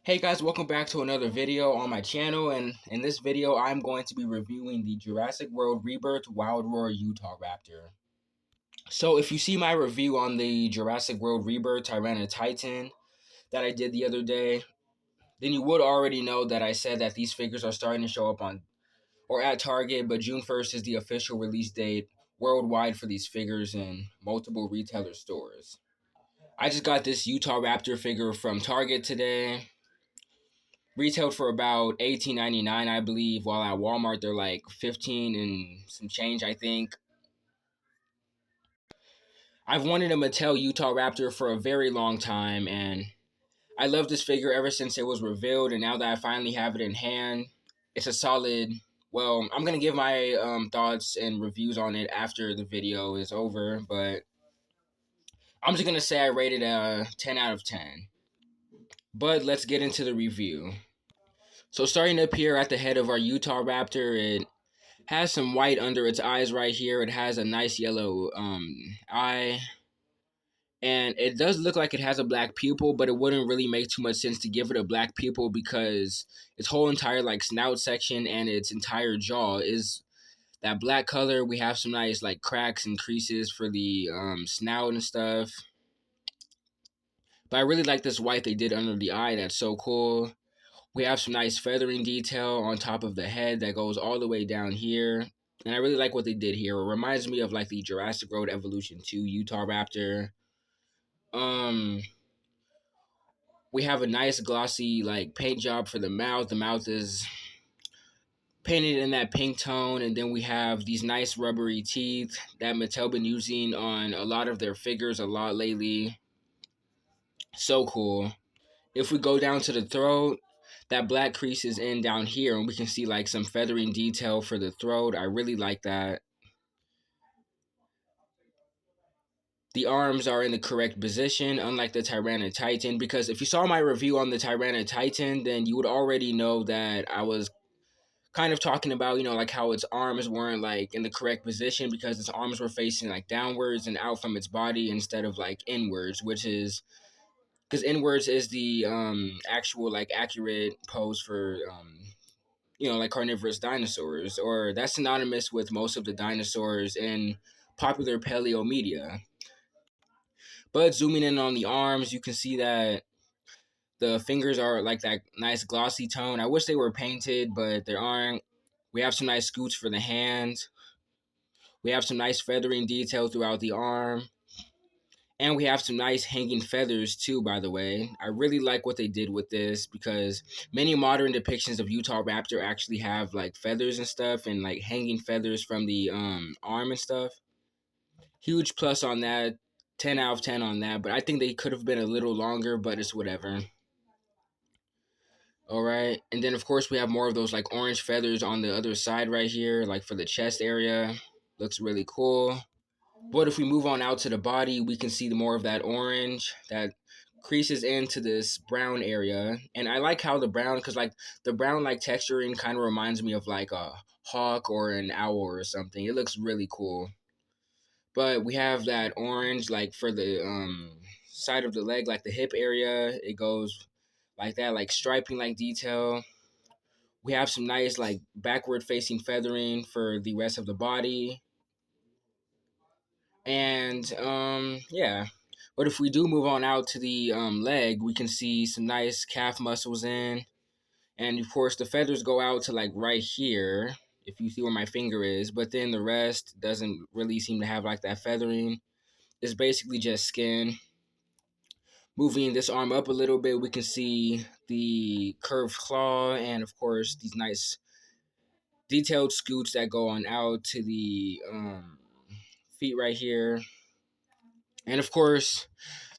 Hey guys, welcome back to another video on my channel, and in this video I'm going to be reviewing the Jurassic World Rebirth Wild Roar Utahraptor. So if you see my review on the Jurassic World Rebirth Tyrannititan that I did the other day, then you would already know that I said that these figures are starting to show up on or at Target, but June 1st is the official release date worldwide for these figures in multiple retailer stores. I just got this Utahraptor figure from Target today. Retailed for about $18.99, I believe, while at Walmart they're like 15 and some change, I think. I've wanted a Mattel Utahraptor for a very long time, and I love this figure ever since it was revealed, and now that I finally have it in hand, it's a solid. Well, I'm going to give my thoughts and reviews on it after the video is over, but I'm just going to say I rated a 10 out of 10. But let's get into the review. So starting up here at the head of our Utahraptor, it has some white under its eyes right here. It has a nice yellow eye. And it does look like it has a black pupil, but it wouldn't really make too much sense to give it a black pupil because its whole entire like snout section and its entire jaw is that black color. We have some nice like cracks and creases for the snout and stuff. But I really like this white they did under the eye. That's so cool. We have some nice feathering detail on top of the head that goes all the way down here. And I really like what they did here. It reminds me of like the Jurassic World Evolution 2 Utahraptor. We have a nice glossy like paint job for the mouth. The mouth is painted in that pink tone, and then we have these nice rubbery teeth that Mattel been using on a lot of their figures a lot lately. So cool. If we go down to the throat, that black crease is in down here, and we can see like some feathering detail for the throat. I really like that. The arms are in the correct position, unlike the Tyrannititan, because if you saw my review on the Tyrannititan, then you would already know that I was kind of talking about, like how its arms weren't like in the correct position because its arms were facing like downwards and out from its body instead of like inwards, which is because inwards is the actual like accurate pose for like carnivorous dinosaurs, or that's synonymous with most of the dinosaurs in popular paleo media. But zooming in on the arms, you can see that the fingers are like that nice glossy tone. I wish they were painted, but they aren't. We have some nice scoots for the hands. We have some nice feathering detail throughout the arm. And we have some nice hanging feathers too, by the way. I really like what they did with this because many modern depictions of Utahraptor actually have like feathers and stuff and like hanging feathers from the arm and stuff. Huge plus on that. 10 out of 10 on that. But I think they could have been a little longer, but it's whatever. Alright. And then, of course, we have more of those like orange feathers on the other side right here, like for the chest area. Looks really cool. But if we move on out to the body, we can see more of that orange that creases into this brown area. And I like how the brown, because like the brown like texturing kind of reminds me of like a hawk or an owl or something. It looks really cool. But we have that orange like for the side of the leg, like the hip area. It goes like that, like striping like detail. We have some nice like backward facing feathering for the rest of the body. And yeah. But if we do move on out to the leg, we can see some nice calf muscles in. And of course the feathers go out to like right here, if you see where my finger is. But then the rest doesn't really seem to have like that feathering. It's basically just skin. Moving this arm up a little bit, we can see the curved claw and of course these nice detailed scoots that go on out to the feet right here. And of course,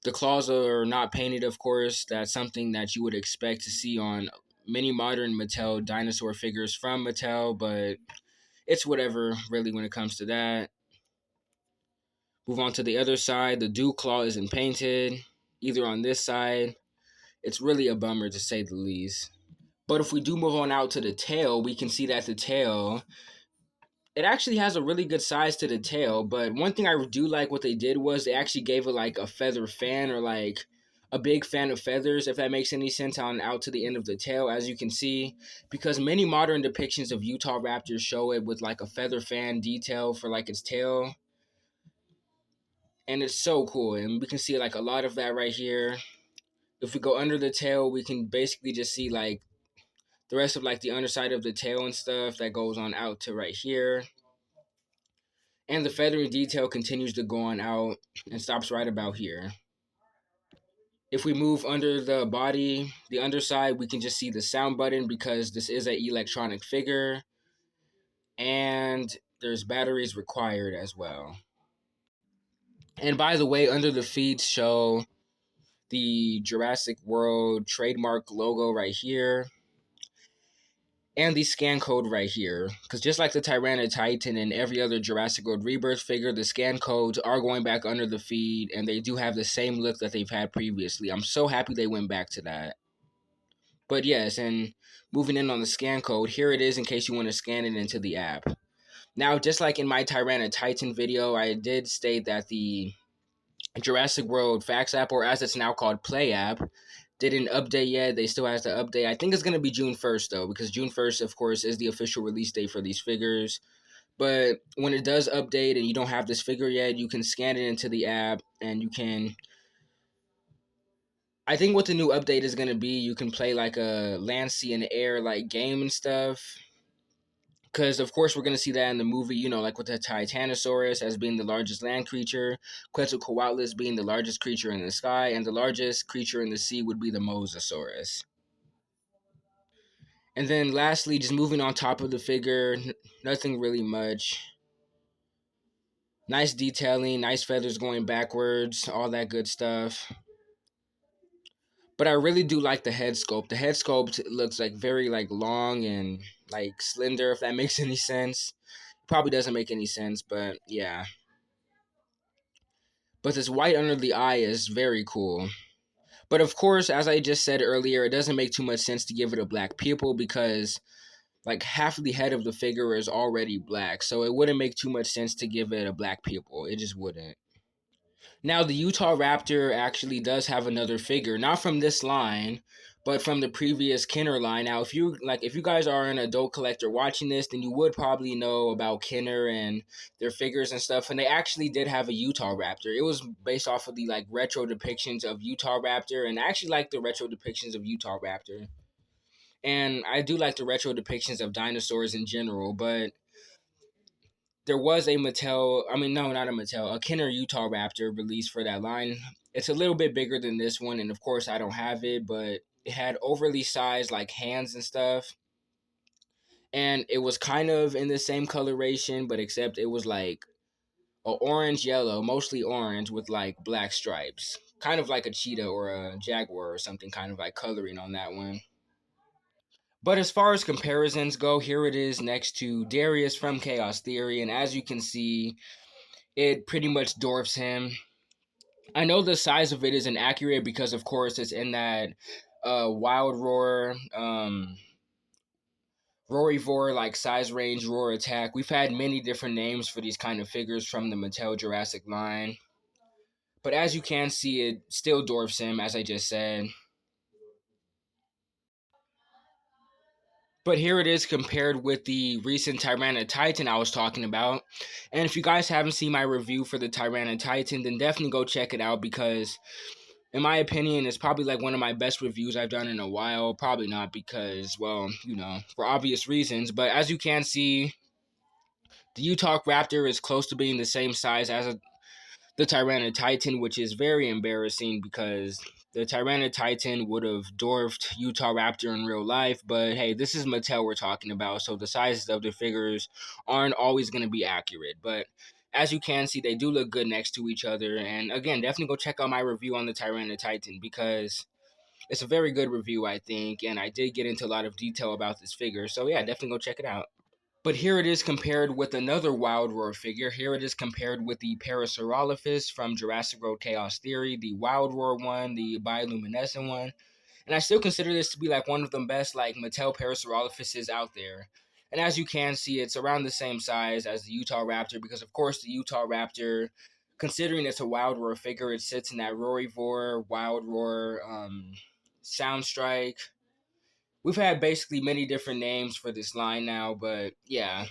the claws are not painted, of course. That's something that you would expect to see on many modern Mattel dinosaur figures from Mattel, but it's whatever, really, when it comes to that. Move on to the other side. The dew claw isn't painted, either on this side. It's really a bummer, to say the least. But if we do move on out to the tail, we can see that the tail, it actually has a really good size to the tail, but one thing I do like what they did was they actually gave it like a feather fan or like a big fan of feathers, if that makes any sense, on out to the end of the tail, as you can see, because many modern depictions of Utahraptors show it with like a feather fan detail for like its tail, and it's so cool. And we can see like a lot of that right here. If we go under the tail, we can basically just see like the rest of like the underside of the tail and stuff that goes on out to right here. And the feathering detail continues to go on out and stops right about here. If we move under the body, the underside, we can just see the sound button because this is an electronic figure. And there's batteries required as well. And by the way, under the feet show the Jurassic World trademark logo right here. And the scan code right here. Because just like the Tyranititan and every other Jurassic World Rebirth figure, the scan codes are going back under the feet, and they do have the same look that they've had previously. I'm so happy they went back to that. But yes, and moving in on the scan code, here it is in case you want to scan it into the app. Now, just like in my Tyranititan video, I did state that the Jurassic World Facts app, or as it's now called Play app, didn't update yet. They still has to update. I think it's going to be June 1st, though, because June 1st, of course, is the official release date for these figures. But when it does update and you don't have this figure yet, you can scan it into the app, and you can... I think what the new update is going to be, you can play like a land, sea, and air like game and stuff. Because, of course, we're going to see that in the movie, you know, like with the Titanosaurus as being the largest land creature, Quetzalcoatlus being the largest creature in the sky, and the largest creature in the sea would be the Mosasaurus. And then lastly, just moving on top of the figure, nothing really much. Nice detailing, nice feathers going backwards, all that good stuff. But I really do like the head sculpt. The head sculpt looks like very like long and like slender, if that makes any sense. Probably doesn't make any sense, but yeah. But this white under the eye is very cool. But of course, as I just said earlier, it doesn't make too much sense to give it a black pupil because like half of the head of the figure is already black. So it wouldn't make too much sense to give it a black pupil. It just wouldn't. Now, the Utahraptor actually does have another figure, not from this line, but from the previous Kenner line. Now, if you guys are an adult collector watching this, then you would probably know about Kenner and their figures and stuff. And they actually did have a Utahraptor. It was based off of the like retro depictions of Utahraptor, and I actually like the retro depictions of Utahraptor. And I do like the retro depictions of dinosaurs in general, but there was a Mattel, I mean, no, not a Mattel, a Kenner Utahraptor released for that line. It's a little bit bigger than this one, and of course, I don't have it, but it had overly sized, like, hands and stuff. And it was kind of in the same coloration, but except it was like a orange yellow, mostly orange, with like black stripes. Kind of like a cheetah or a jaguar or something, kind of like coloring on that one. But as far as comparisons go, here it is next to Darius from Chaos Theory, and as you can see, it pretty much dwarfs him. I know the size of it isn't accurate because, of course, it's in that Wild Roar, Roryvore, like size range, Roar attack. We've had many different names for these kind of figures from the Mattel Jurassic line. But as you can see, it still dwarfs him, as I just said. But here it is compared with the recent Tyranititan I was talking about. And if you guys haven't seen my review for the Tyranititan, then definitely go check it out because, in my opinion, it's probably like one of my best reviews I've done in a while. Probably not because, well, you know, for obvious reasons. But as you can see, the Utahraptor is close to being the same size as the Tyranititan, which is very embarrassing because the Tyranititan would have dwarfed Utahraptor in real life. But hey, this is Mattel we're talking about, so the sizes of the figures aren't always going to be accurate. But as you can see, they do look good next to each other. And again, definitely go check out my review on the Tyranititan because it's a very good review, I think. And I did get into a lot of detail about this figure. So yeah, definitely go check it out. But here it is compared with another Wild Roar figure. Here it is compared with the Parasaurolophus from Jurassic World Chaos Theory, the Wild Roar one, the bioluminescent one. And I still consider this to be like one of the best like Mattel Parasaurolophuses out there. And as you can see, it's around the same size as the Utahraptor because of course the Utahraptor Considering it's a wild roar figure, it sits in that Rory Roar, Wild Roar, Sound Strike. We've had basically many different names for this line now, but yeah,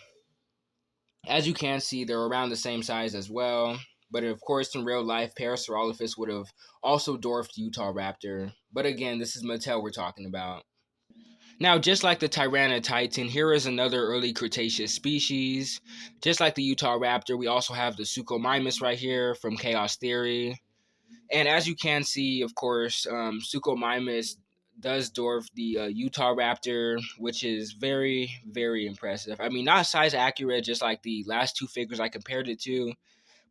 as you can see, they're around the same size as well. But of course, in real life, Parasaurolophus would have also dwarfed Utahraptor. But again, this is Mattel we're talking about. Now, just like the Tyrannatitan, here is another early Cretaceous species. Just like the Utahraptor, we also have the Suchomimus right here from Chaos Theory. And as you can see, of course, Suchomimus does dwarf the Utahraptor, which is very, very impressive. I mean, not size accurate, just like the last two figures I compared it to,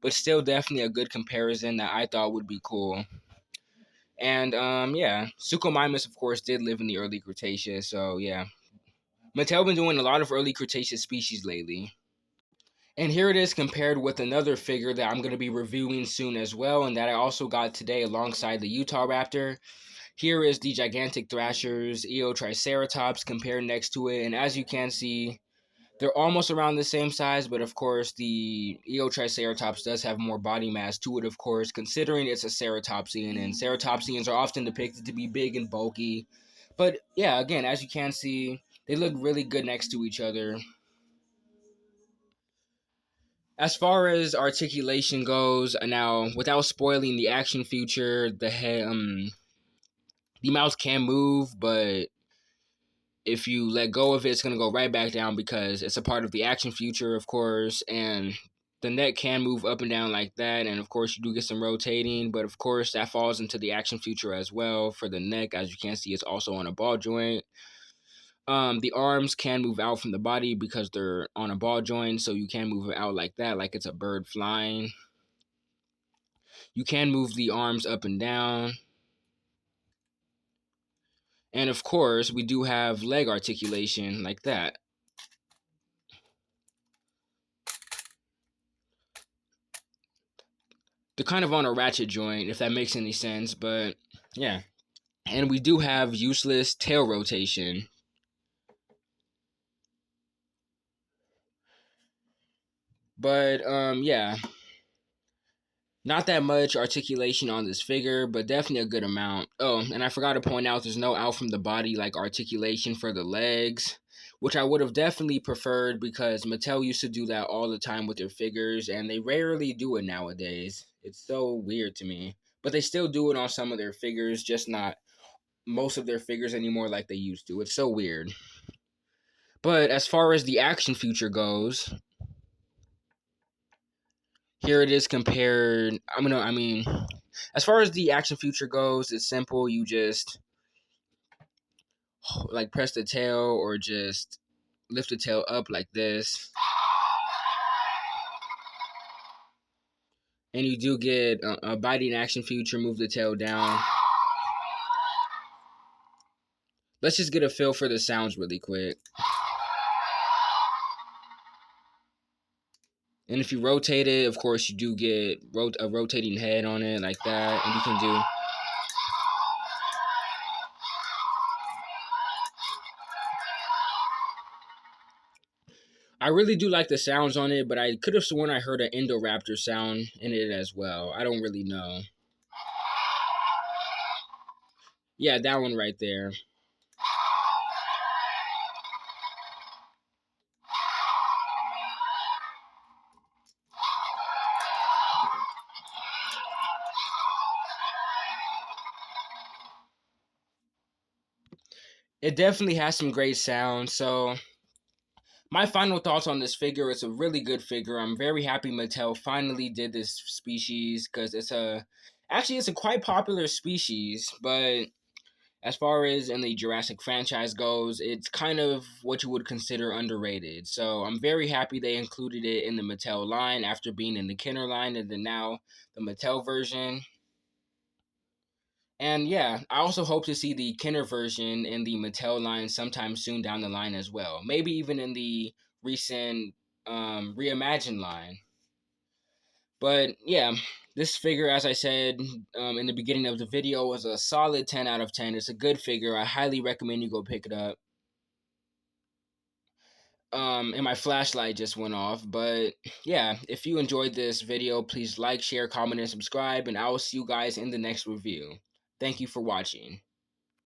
but still definitely a good comparison that I thought would be cool. And yeah, Suchomimus, of course, did live in the early Cretaceous, so yeah. Mattel been doing a lot of early Cretaceous species lately. And here it is compared with another figure that I'm going to be reviewing soon as well, and that I also got today alongside the Utahraptor. Here is the gigantic thrashers, Eotriceratops compared next to it, and as you can see, they're almost around the same size, but of course the Eotriceratops does have more body mass to it, of course, considering it's a ceratopsian, and ceratopsians are often depicted to be big and bulky. But yeah, again, as you can see, they look really good next to each other. As far as articulation goes, now without spoiling the action feature, the mouth can move, but if you let go of it, it's gonna go right back down because it's a part of the action feature, of course, and the neck can move up and down like that, and of course you do get some rotating, but of course that falls into the action feature as well for the neck. As you can see, it's also on a ball joint. The arms can move out from the body because they're on a ball joint, so you can move it out like that, like it's a bird flying. You can move the arms up and down. And of course, we do have leg articulation like that. They're kind of on a ratchet joint, if that makes any sense, but yeah. And we do have useless tail rotation. But yeah. Not that much articulation on this figure, but definitely a good amount. Oh, and I forgot to point out there's no out from the body like articulation for the legs, which I would have definitely preferred because Mattel used to do that all the time with their figures, and they rarely do it nowadays. It's so weird to me. But they still do it on some of their figures, just not most of their figures anymore like they used to. It's so weird. But as far as the action feature goes, here it is compared. As far as the action feature goes, it's simple. You just like press the tail or just lift the tail up like this. And you do get a biting action feature, move the tail down. Let's just get a feel for the sounds really quick. And if you rotate it, of course, you do get a rotating head on it like that. And you can do... I really do like the sounds on it, but I could have sworn I heard an Indoraptor sound in it as well. I don't really know. Yeah, that one right there. It definitely has some great sound. So my final thoughts on this figure, it's a really good figure. I'm very happy Mattel finally did this species because it's a quite popular species, but as far as in the Jurassic franchise goes, it's kind of what you would consider underrated. So I'm very happy they included it in the Mattel line after being in the Kenner line and then now the Mattel version. And yeah, I also hope to see the Kenner version in the Mattel line sometime soon down the line as well. Maybe even in the recent Reimagined line. But yeah, this figure, as I said in the beginning of the video, was a solid 10 out of 10. It's a good figure. I highly recommend you go pick it up. And my flashlight just went off. But yeah, if you enjoyed this video, please like, share, comment, and subscribe, and I will see you guys in the next review. Thank you for watching.